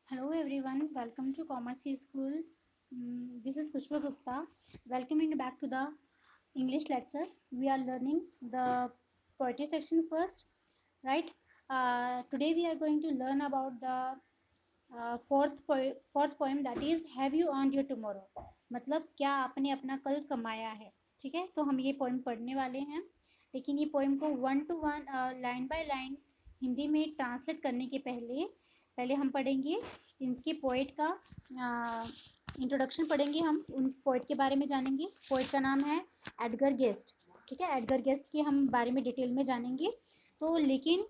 Hello everyone, welcome to Commerce School. This is Kushba Gupta. Welcoming back to the English lecture. We are learning the poetry section first, right? Today we are going to learn about the fourth poem, that is Have You Earned Your Tomorrow. मतलब क्या आपने अपना कल कमाया है. ठीक है, तो हम ये पोएम पढ़ने वाले हैं, लेकिन ये पोएम को 1 to 1 line by line Hindi में ट्रांसलेट करने के पहले पहले हम पढ़ेंगे इनके पोइट का इंट्रोडक्शन पढ़ेंगे. हम उन पोइट के बारे में जानेंगे. पोइट का नाम है एडगर गेस्ट. ठीक है, एडगर गेस्ट के हम बारे में डिटेल में जानेंगे. तो लेकिन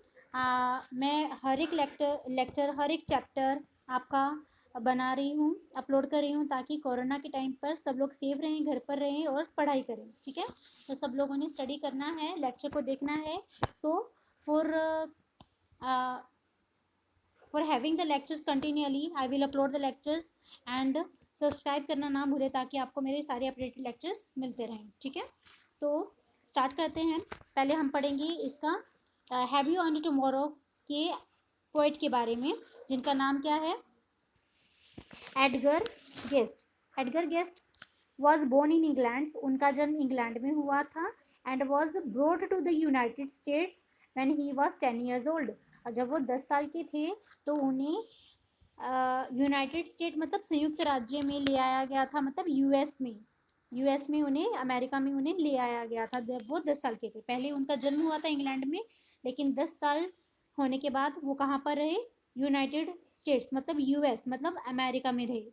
मैं हर एक लेक्चर हर एक चैप्टर आपका बना रही हूँ, अपलोड कर रही हूँ, ताकि कोरोना के टाइम पर सब लोग सेफ रहें, घर पर रहें और पढ़ाई करें. ठीक है, तो सब लोगों ने स्टडी करना है, लेक्चर को देखना है. सो for having the lectures continually, I will upload the lectures and subscribe करना ना भूले, ताकि आपको मेरे सारे अपडेटेड लेक्चर्स मिलते रहें. ठीक है, तो स्टार्ट करते हैं. पहले हम पढ़ेंगे इसका हैव यू अर्न्ड टुमारो के पोइट के बारे में, जिनका नाम क्या है, Edgar Guest. Edgar Guest was born in England. उनका जन्म इंग्लैंड में हुआ था. And was brought to the United States when he was 10 years old. और जब वो 10 साल के थे तो उन्हें यूनाइटेड स्टेट मतलब संयुक्त राज्य में ले आया गया था, मतलब यूएस में उन्हें, अमेरिका में उन्हें ले आया गया था जब वो 10 साल के थे. पहले उनका जन्म हुआ था इंग्लैंड में, लेकिन 10 साल होने के बाद वो कहाँ पर रहे, यूनाइटेड स्टेट्स मतलब यूएस मतलब अमेरिका में रहे.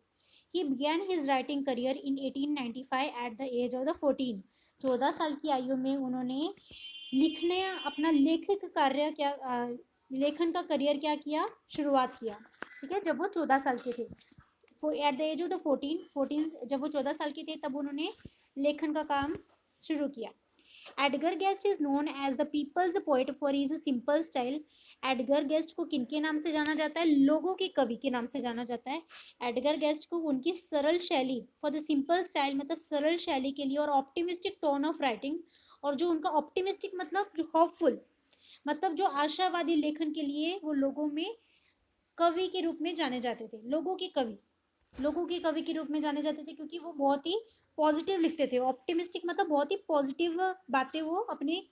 He began his writing career in 1895 at the age of the 14. 14 साल की आयु में उन्होंने लिखने अपना लेखन का करियर क्या किया, शुरुआत किया. ठीक है, जब वो 14 साल के थे. At the age of the 14 जब वो 14 साल के थे तब उन्होंने लेखन का काम शुरू किया. Edgar Guest is known as the people's poet for his simple style. Edgar Guest को किनके नाम से जाना जाता है, लोगों के कवि के नाम से जाना जाता है. एडगर गेस्ट को उनकी सरल शैली, फॉर द सिंपल स्टाइल मतलब सरल शैली के लिए, और ऑप्टिमिस्टिक टोन ऑफ राइटिंग, और जो उनका ऑप्टिमिस्टिक मतलब होपफुल मतलब जो आशावादी लेखन के लिए वो लोगों में कवि के रूप में जाने जाते थे. लोगों के कवि के रूप में जाने जाते थे, क्योंकि वो बहुत ही पॉजिटिव लिखते थे. ऑप्टिमिस्टिक मतलब बहुत ही पॉजिटिव बातें वो अपने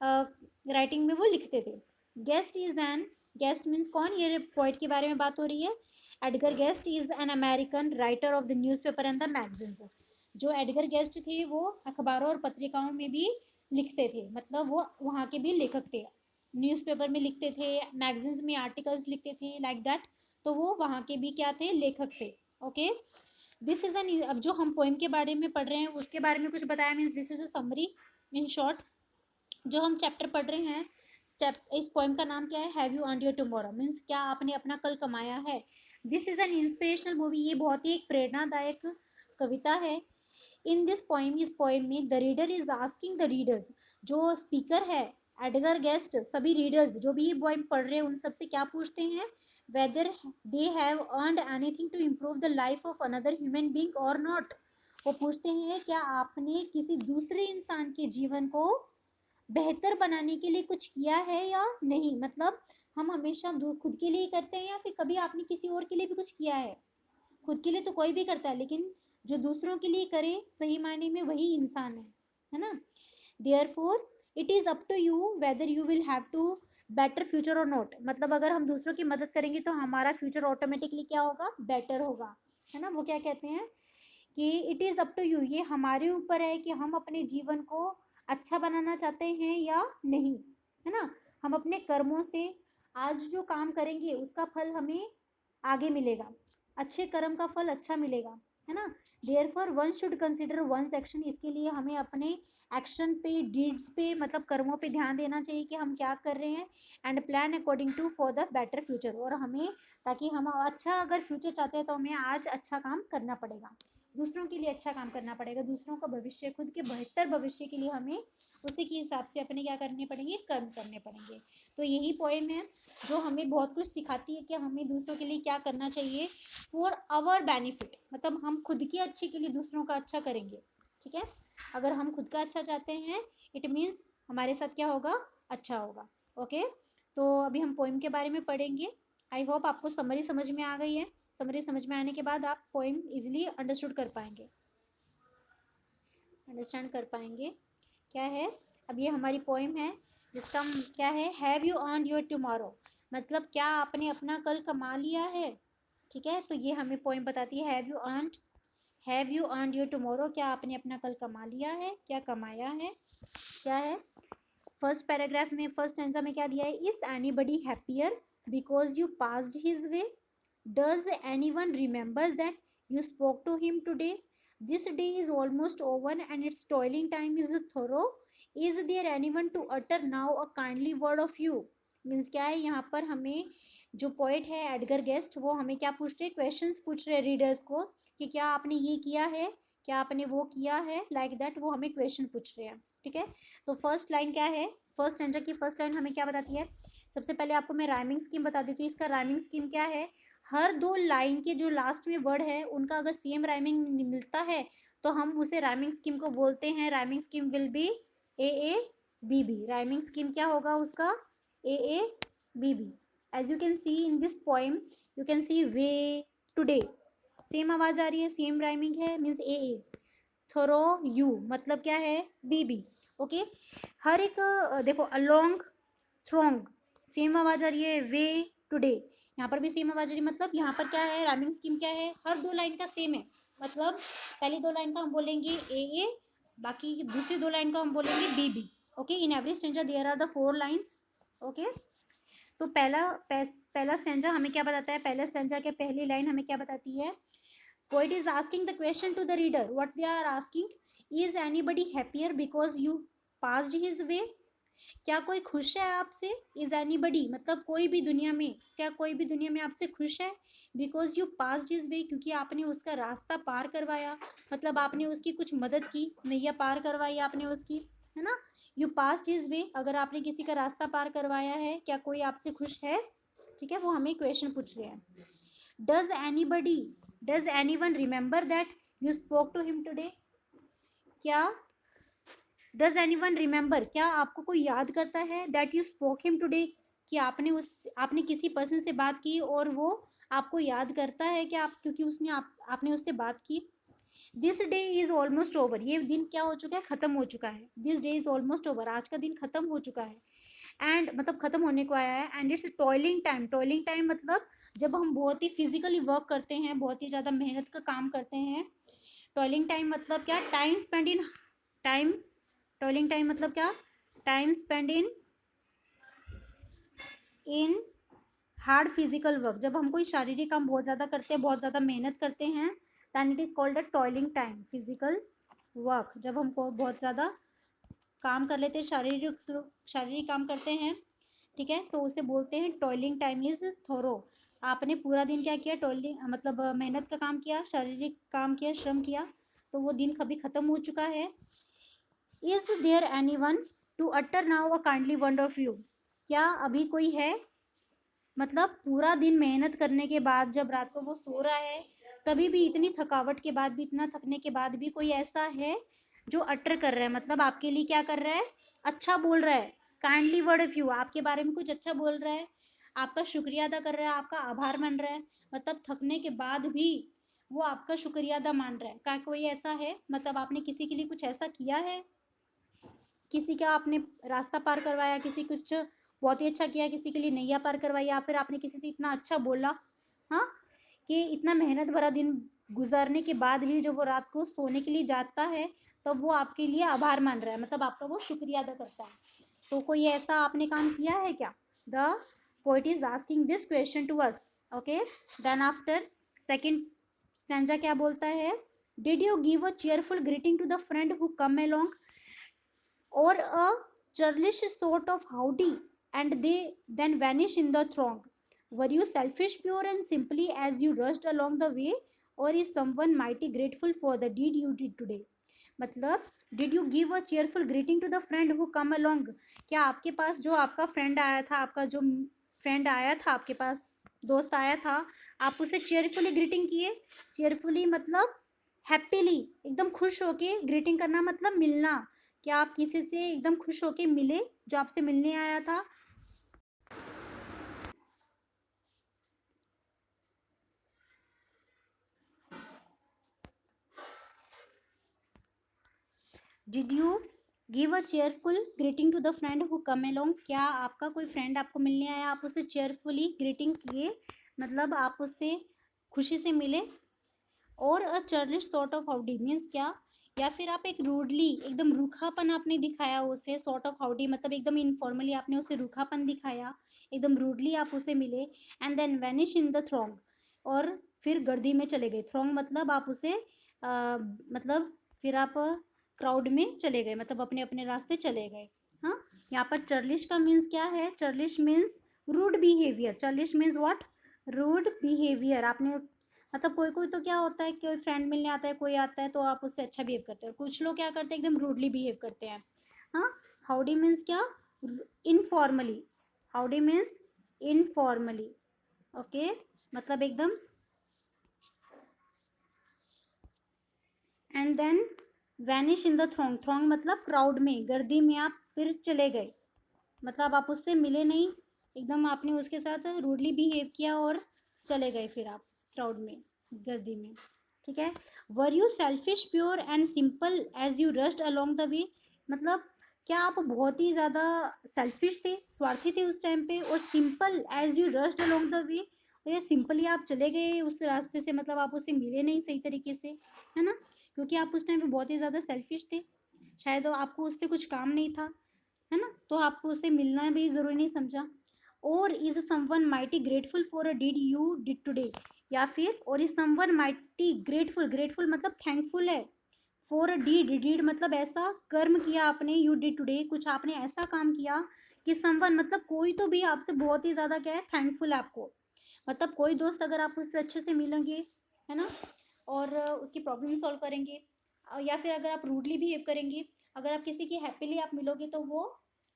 राइटिंग में वो लिखते थे. गेस्ट मीन्स कौन, ये पोइट के बारे में बात हो रही है. Edgar Guest is an American writer of the newspaper and the magazines. जो एडगर गेस्ट थे वो अखबारों और पत्रिकाओं में भी लिखते थे, मतलब वो वहाँ के भी लेखक थे. न्यूज़पेपर में लिखते थे, मैगजीन्स में आर्टिकल्स लिखते थे, लाइक दैट. तो वो वहाँ के भी क्या थे, लेखक थे. ओके, दिस इज एन, अब जो हम पोएम के बारे में पढ़ रहे हैं उसके बारे में कुछ बताया, means this is a summary in short. जो हम चैप्टर पढ़ रहे हैं, इस पोएम का नाम क्या है, have you earned your tomorrow, means क्या आपने अपना कल कमाया है. This is an inspirational movie. ये बहुत ही एक प्रेरणादायक कविता है. इन दिस पोएम, इस पोएम में the reader is asking the readers, जो स्पीकर है एडगर गेस्ट, सभी रीडर्स जो भी ये पोएम पढ़ रहे हैं उन सबसे क्या पूछते हैं, whether they have earned anything to improve the life of another human being और नॉट. वो पूछते हैं क्या आपने किसी दूसरे इंसान के जीवन को बेहतर बनाने के लिए कुछ किया है या नहीं. मतलब हम हमेशा खुद के लिए करते हैं, या फिर कभी आपने किसी और के लिए भी कुछ किया है. खुद के लिए तो कोई भी करता है, लेकिन जो दूसरों के लिए करे सही मायने में वही इंसान है ना. Therefore it is up to you whether you will have to better future और नॉट. मतलब अगर हम दूसरों की मदद करेंगे तो हमारा फ्यूचर ऑटोमेटिकली क्या होगा, बेटर होगा, है ना. वो क्या कहते हैं कि it is up to you, ये हमारे ऊपर है कि हम अपने जीवन को अच्छा बनाना चाहते हैं या नहीं, है ना. हम अपने कर्मों से आज जो काम करेंगे उसका फल हमें आगे मिलेगा, अच्छे कर्म का फल अच्छा मिलेगा, है ना. Therefore one should consider one's action. इसके लिए हमें अपने एक्शन पे, डीड्स पे मतलब कर्मों पे ध्यान देना चाहिए कि हम क्या कर रहे हैं. And plan according to for the better future. और हमें, ताकि हम अच्छा अगर फ्यूचर चाहते हैं तो हमें आज अच्छा काम करना पड़ेगा, दूसरों के लिए अच्छा काम करना पड़ेगा. दूसरों का भविष्य, खुद के बेहतर भविष्य के लिए हमें उसी के हिसाब से अपने क्या करने पड़ेंगे, कर्म करने पड़ेंगे. तो यही पोएम है जो हमें बहुत कुछ सिखाती है कि हमें दूसरों के लिए क्या करना चाहिए, फॉर आवर बेनिफिट. मतलब हम खुद के अच्छे के लिए दूसरों का अच्छा करेंगे. ठीक है, अगर हम खुद का अच्छा चाहते हैं इट मीन्स हमारे साथ क्या होगा, अच्छा होगा. ओके, तो अभी हम पोएम के बारे में पढ़ेंगे. आई होप आपको समरी समझ में आ गई है। समरी समझ में आने के बाद आप पोइम इजीली अंडरस्टूड कर पाएंगे, अंडरस्टैंड कर पाएंगे। क्या है, अब ये हमारी पोइम है जिसका क्या है, have you earned your tomorrow, मतलब क्या आपने अपना कल कमा लिया है। ठीक है, तो ये हमें पोइम बताती है have you earned your tomorrow, क्या आपने अपना कल कमा लिया है, क्या कमाया है। क्या है, फर्स्ट पैराग्राफ में फर्स्ट स्टैंजा में क्या दिया है, is anybody happier because you passed his way, does anyone remembers that you spoke to him today, this day is almost over and its toiling time is thorough, is there anyone to utter now a kindly word of you। Means क्या है, यहाँ पर हमें जो poet है Edgar guest, वो हमें क्या पूछ रहे, क्वेश्चंस पूछ रहे रीडर्स को कि क्या आपने ये किया है, क्या आपने वो किया है, लाइक दैट वो हमें क्वेश्चन पूछ रहे हैं। ठीक है, तो फर्स्ट लाइन क्या है, फर्स्ट स्टैंजा की फर्स्ट लाइन हमें क्या बताती है। सबसे पहले आपको मैं राइमिंग स्कीम बता देती हूँ। इसका राइमिंग स्कीम क्या है, हर दो लाइन के जो लास्ट में वर्ड है उनका अगर सेम राइमिंग मिलता है तो हम उसे राइमिंग स्कीम को बोलते हैं, rhyming scheme will be A B B. Rhyming scheme क्या होगा उसका, A B B. As you can see in this poem, you can see way, today, same आवाज आ रही है, सेम राइमिंग है, मीन्स ए। थोरो यू मतलब क्या है, बी बी। ओके, हर एक देखो, अलोंग, थ्रोंग, सेम आवाज आ रही है, वे, टुडे, यहाँ पर भी सेम आवाज आ रही है। मतलब यहाँ पर क्या है, राइमिंग स्कीम क्या है, हर दो लाइन का सेम है। मतलब पहली दो लाइन का हम बोलेंगे ए, बाकी दूसरी दो लाइन का हम बोलेंगे B B. Okay, in every stanza there are the 4 lines. Okay, तो पहला स्टेंजा हमें क्या बताता है, पहला स्टेंजा के पहली लाइन हमें क्या बताती है, poet is asking the question to the reader, what they are asking, is anybody happier because you passed his way, क्या कोई खुश है आपसे, इज एनीबडी मतलब कोई भी दुनिया में, क्या कोई भी दुनिया में आपसे खुश है, because you passed his way, क्योंकि आपने उसका रास्ता पार करवाया, मतलब आपने उसकी कुछ मदद की, नैया पार करवाई आपने उसकी, है ना। यू पास्ड हिज वे, अगर आपने किसी का रास्ता पार करवाया है, क्या कोई आपसे खुश है। ठीक है, वो हमें क्वेश्चन पूछ रहे हैं। Does anyone remember that you spoke to him today, क्या डज एनी वन रिमेंबर, क्या आपको कोई याद करता है, that you spoke him today, कि आपने किसी पर्सन से बात की और वो आपको याद करता है क्या, आप क्योंकि आपने उससे बात की। This day is almost over, ये दिन क्या हो चुका है, खत्म हो चुका है। This day is almost over, आज का दिन खत्म हो चुका है। एंड मतलब खत्म होने को आया है। And it's toiling time, toiling time मतलब जब हम बहुत ही फिजिकली वर्क करते हैं, बहुत ही ज़्यादा मेहनत का काम करते हैं। टॉयलिंग टाइम मतलब क्या, time spend in time, toiling time मतलब क्या, time spend in hard physical work, जब हम कोई शारीरिक काम बहुत ज़्यादा करते हैं, बहुत ज़्यादा मेहनत करते हैं, then it is called a toiling time, physical work, जब हम बहुत ज़्यादा काम कर लेते हैं, शारीरिक काम करते हैं। ठीक है, तो उसे बोलते हैं टॉयलिंग टाइम इज़ थोरो। आपने पूरा दिन क्या किया, टॉयलिंग मतलब मेहनत का काम किया, शारीरिक काम किया, श्रम किया, तो वो दिन कभी ख़त्म हो चुका है। Is there anyone to utter now a kindly word of you, क्या अभी कोई है, मतलब पूरा दिन मेहनत करने के बाद जब रात को वो सो रहा है, तभी भी इतनी थकावट के बाद भी, इतना थकने के बाद भी कोई ऐसा है जो अटर कर रहा है, मतलब आपके लिए क्या कर रहा है, अच्छा बोल रहा है, काइंडली वर्ड ऑफ यू, आपके बारे में कुछ अच्छा बोल रहा है, आपका शुक्रिया अदा कर रहा है, आपका आभार मान रहा है, मतलब थकने के बाद भी वो आपका शुक्रिया अदा मान रहा है। क्या कोई ऐसा है, मतलब आपने किसी के लिए कुछ ऐसा किया है, किसी का आपने रास्ता पार करवाया, किसी कुछ बहुत ही अच्छा किया, किसी के लिए नैया पार करवाई, या फिर आपने किसी से इतना अच्छा बोला, हाँ, कि इतना मेहनत भरा दिन गुजारने के बाद भी जब वो रात को सोने के लिए जाता है, तब वो आपके लिए आभार मान रहा है, मतलब आपका वो शुक्रिया अदा करता है। तो कोई ऐसा आपने काम किया है क्या, the poet is asking this question to us. Okay, then after second stanza क्या बोलता है, did you give a cheerful greeting to the friend who come along, or a churlish sort of howdy, and they then vanish in the throng. Were you selfish, pure, and simply as you rushed along the way, or is someone mighty grateful for the deed you did today? मतलब did you give a cheerful greeting to the friend who come along, क्या आपके पास जो आपका friend आया था, आपका जो friend आया था आपके पास, दोस्त आया था, आप उसे चेयरफुली ग्रीटिंग किए। चेयरफुली मतलब हैप्पीली, एकदम खुश होके, ग्रीटिंग करना मतलब मिलना, क्या आप किसी से एकदम खुश होके मिले जो आपसे मिलने आया था। Did you give a cheerful greeting to the friend who come along, क्या आपका कोई फ्रेंड आपको मिलने आया, आप उसे चेयरफुली ग्रीटिंग किए, मतलब आप उससे खुशी से मिले। और a churlish sort of howdy means क्या, या फिर आप एक रूडली एकदम रूखापन आपने दिखाया उसे, सॉर्ट ऑफ हाउडी मतलब एकदम इनफॉर्मली आपने उसे रूखापन दिखाया, एकदम रूडली आप उसे मिले। And then vanish in the throng, और फिर गर्दी में चले गए। थ्रोंग मतलब आप उसे मतलब फिर आप क्राउड में चले गए, मतलब अपने अपने रास्ते चले गए। हाँ, यहाँ पर चर्लिश का मीन्स क्या है, churlish means rude behaviour. Churlish means what, rude behaviour. आपने मतलब कोई कोई तो क्या होता है कि कोई फ्रेंड मिलने आता है, कोई आता है तो आप उससे अच्छा बिहेव करते हो, कुछ लोग क्या करते हैं एकदम रूडली बिहेव करते हैं। हाँ, हाउडी मीन्स क्या, informally. Howdy means informally, okay, मतलब एकदम। And then vanish in the throng, throng मतलब क्राउड में, गर्दी में आप फिर चले गए, मतलब आप उससे मिले नहीं, एकदम आपने उसके साथ रूडली बिहेव किया और चले गए फिर आप क्राउड में, गर्दी में। ठीक है। Were you selfish pure and simple as you rushed along the way, मतलब क्या आप बहुत ही ज़्यादा सेल्फिश थे, स्वार्थी थे उस टाइम पे, और simple as you rushed along the way, और ये सिंपली आप चले गए उस रास्ते से, मतलब आप उससे मिले नहीं सही तरीके से, है ना, क्योंकि आप उस टाइम पे बहुत ही ज़्यादा सेल्फिश थे, शायद आपको उससे कुछ काम नहीं था, है ना, तो आपको उससे मिलना भी ज़रूरी नहीं समझा। और is someone mighty grateful for a did you did today, या फिर और is someone mighty grateful, grateful मतलब थैंकफुल है, फॉर अ डीड, डीड मतलब ऐसा कर्म किया आपने, यू डिड टुडे कुछ आपने ऐसा काम किया कि समवन मतलब कोई तो भी आपसे बहुत ही ज़्यादा क्या है, थैंकफुल है आपको। मतलब कोई दोस्त अगर आप उससे अच्छे से मिलेंगे, है ना, और उसकी प्रॉब्लम सॉल्व करेंगे, या फिर अगर आप रूडली बिहेव करेंगे, अगर आप किसी की हैप्पीली आप मिलोगे तो वो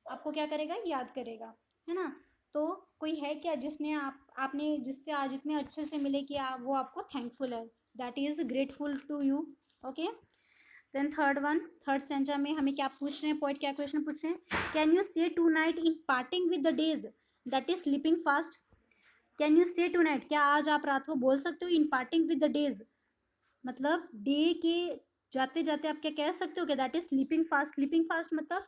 आपको क्या करेगा, याद करेगा, है ना। तो कोई है क्या जिसने आपने जिससे आज इतने अच्छे से मिले कि वो आपको थैंकफुल है, that is grateful to you. Okay, then third one, third stanza में हमें क्या पूछ रहे हैं, पोइट क्या क्वेश्चन पूछ रहे हैं, can you say tonight in parting with the days that is sleeping fast. Can you say tonight, क्या आज आप रात को बोल सकते हो, in parting with the days मतलब डे के जाते जाते आप क्या कह सकते हो, क्या that is sleeping fast. Sleeping fast मतलब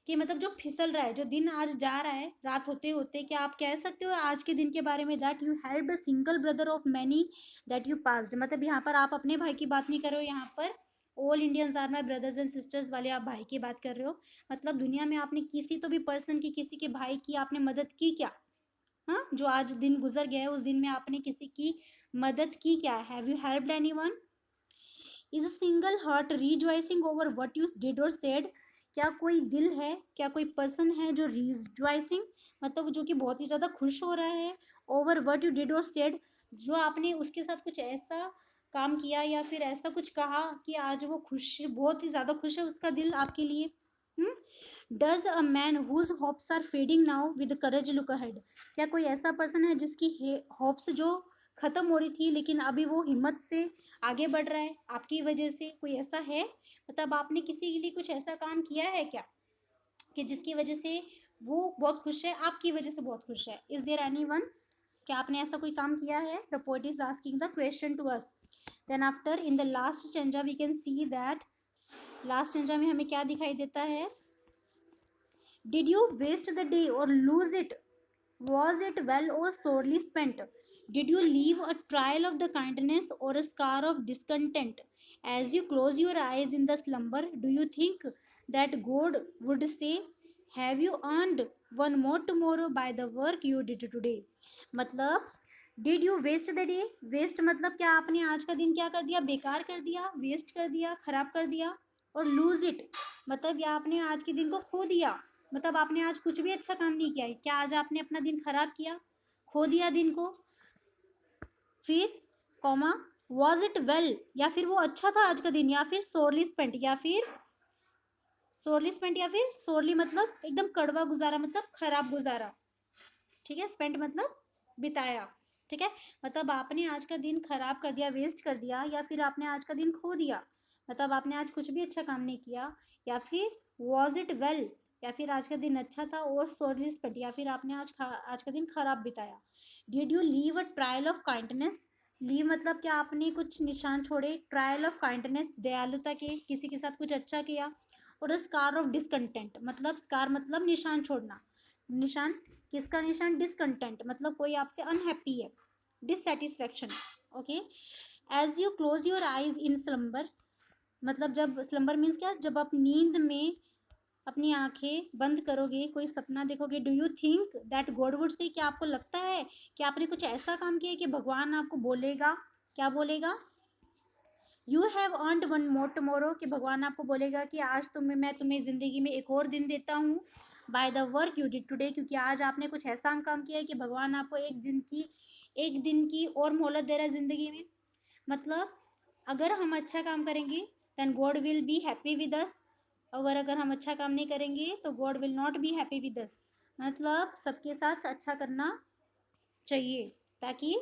कि मतलब जो फिसल रहा है, जो दिन आज जा रहा है रात होते होते, क्या आप कह सकते हो आज के दिन के बारे में, that you helped a single brother of many that you passed, मतलब यहाँ पर आप अपने भाई की बात नहीं कर रहे हो, यहाँ पर all Indians are my brothers and sisters वाले आप भाई की बात कर रहे हो, मतलब दुनिया में आपने किसी तो भी पर्सन की, किसी के भाई की आपने मदद की क्या। हाँ, जो आज दिन गुजर गया है उस दिन में आपने किसी की मदद की क्या, have you helped anyone. Is a single heart rejoicing over what you did और सेड, क्या कोई दिल है, क्या कोई पर्सन है जो रिजॉइसिंग मतलब जो कि बहुत ही ज़्यादा खुश हो रहा है, ओवर व्हाट यू डिड और सेड, जो आपने उसके साथ कुछ ऐसा काम किया या फिर ऐसा कुछ कहा कि आज वो खुश, बहुत ही ज़्यादा खुश है उसका दिल आपके लिए। Does a man whose hopes are fading now with courage look ahead, क्या कोई ऐसा पर्सन है जिसकी होप्स जो खत्म हो रही थी लेकिन अभी वो हिम्मत से आगे बढ़ रहा है आपकी वजह से, कोई ऐसा है, मतलब आपने किसी के लिए कुछ ऐसा काम किया है क्या कि जिसकी वजह से वो बहुत खुश है, आपकी वजह से बहुत खुश है, इज देयर एनी वन, क्या आपने ऐसा कोई काम किया है, the poet is asking the question to us. Then after in the last stanza we can see that, last stanza में हमें क्या दिखाई देता है, did you waste the day और lose it, was it well or sorely spent? Did you leave a trail of the kindness or a scar of discontent? As you close your eyes in the slumber, do you think that God would say, have you earned one more tomorrow by the work you did today? मतलब did you waste the day, waste मतलब क्या आपने आज का दिन क्या कर दिया, बेकार कर दिया, वेस्ट कर दिया, खराब कर दिया, और लूज इट मतलब या आपने आज के दिन को खो दिया, मतलब आपने आज कुछ भी अच्छा काम नहीं किया है, क्या आज आपने अपना दिन खराब किया, खो दिया दिन को। फिर कॉमा, वॉज इट वेल या फिर वो अच्छा था आज का दिन, या फिर सोरली स्पेंट, या फिर सोरली स्पेंट, या फिर सोरली मतलब एकदम कड़वा गुजारा, मतलब खराब गुजारा। ठीक है, स्पेंट मतलब बिताया। ठीक है, मतलब आपने आज का दिन खराब कर दिया, वेस्ट कर दिया, या फिर आपने आज का दिन खो दिया, मतलब आपने आज कुछ भी अच्छा काम नहीं किया, या फिर वॉज इट वेल या फिर आज का दिन अच्छा था, और सोरली स्पेंट या फिर आपने आज का दिन खराब बिताया। Did you leave a trial of kindness, leave मतलब क्या, आपने कुछ निशान छोड़े, ट्रायल ऑफ काइंडनेस, दयालुता के, किसी के साथ कुछ अच्छा किया, और स्कार ऑफ डिसकंटेंट मतलब स्कार मतलब निशान छोड़ना, निशान किसका निशान, डिसकंटेंट मतलब कोई आपसे अनहैप्पी है, dissatisfaction. Okay, as you close your eyes in slumber मतलब जब स्लम्बर मीन्स क्या, जब आप नींद में अपनी आंखें बंद करोगे, कोई सपना देखोगे, do you think that God would say, क्या आपको लगता है कि आपने कुछ ऐसा काम किया है कि भगवान आपको बोलेगा, क्या बोलेगा, you have earned one more tomorrow, कि भगवान आपको बोलेगा कि आज मैं तुम्हें ज़िंदगी में एक और दिन देता हूँ, by the work you did today, क्योंकि आज आपने कुछ ऐसा काम किया है कि भगवान आपको एक दिन की और मोहलत दे रहा है ज़िंदगी में। मतलब अगर हम अच्छा काम करेंगे then God will be happy with us, अगर हम अच्छा काम नहीं करेंगे तो God will not be happy with us. मतलब सबके साथ अच्छा करना चाहिए, ताकि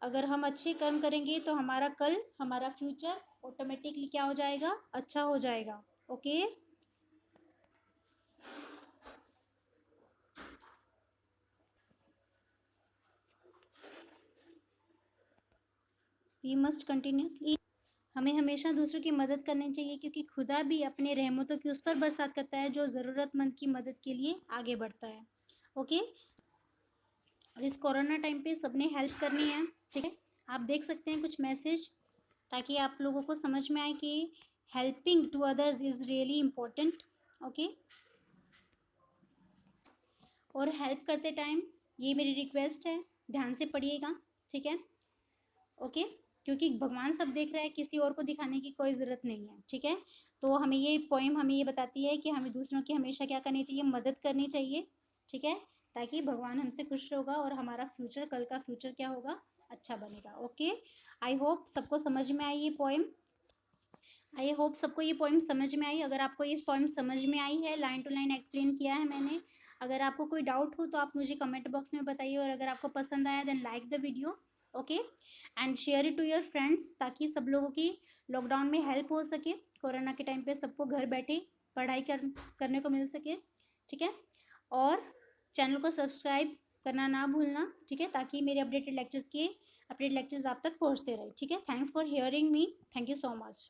अगर हम अच्छे कर्म करेंगे तो हमारा कल, हमारा फ्यूचर ऑटोमेटिकली क्या हो जाएगा, अच्छा हो जाएगा। ओके, वी मस्ट कंटिन्यूसली, हमें हमेशा दूसरों की मदद करनी चाहिए, क्योंकि खुदा भी अपने रहमतों की उस पर बरसात करता है जो ज़रूरतमंद की मदद के लिए आगे बढ़ता है। ओके, और इस कोरोना टाइम पे सबने हेल्प करनी है, ठीक है। आप देख सकते हैं कुछ मैसेज, ताकि आप लोगों को समझ में आए कि helping to others is really important. Okay, और हेल्प करते टाइम ये मेरी रिक्वेस्ट है, ध्यान से पढ़िएगा, ठीक है। ओके, क्योंकि भगवान सब देख रहा है, किसी और को दिखाने की कोई ज़रूरत नहीं है, ठीक है। तो हमें ये पोएम हमें ये बताती है कि हमें दूसरों की हमेशा क्या करनी चाहिए, मदद करनी चाहिए, ठीक है, ताकि भगवान हमसे खुश होगा और हमारा फ्यूचर, कल का फ्यूचर क्या होगा, अच्छा बनेगा। ओके, आई होप सबको समझ में आई ये पोएम, आई होप सबको ये पोएम समझ में आई। अगर आपको ये पोएम समझ में आई है, लाइन टू लाइन एक्सप्लेन किया है मैंने, अगर आपको कोई डाउट हो तो आप मुझे कमेंट बॉक्स में बताइए, और अगर आपको पसंद आया then like the video, okay, and share it to your friends, ताकि सब लोगों की लॉकडाउन में हेल्प हो सके, कोरोना के टाइम पे सबको घर बैठे पढ़ाई करने को मिल सके, ठीक है। और चैनल को सब्सक्राइब करना ना भूलना, ठीक है, ताकि मेरे अपडेटेड लेक्चर्स आप तक पहुँचते रहे, ठीक है। Thanks for hearing me, thank you so much.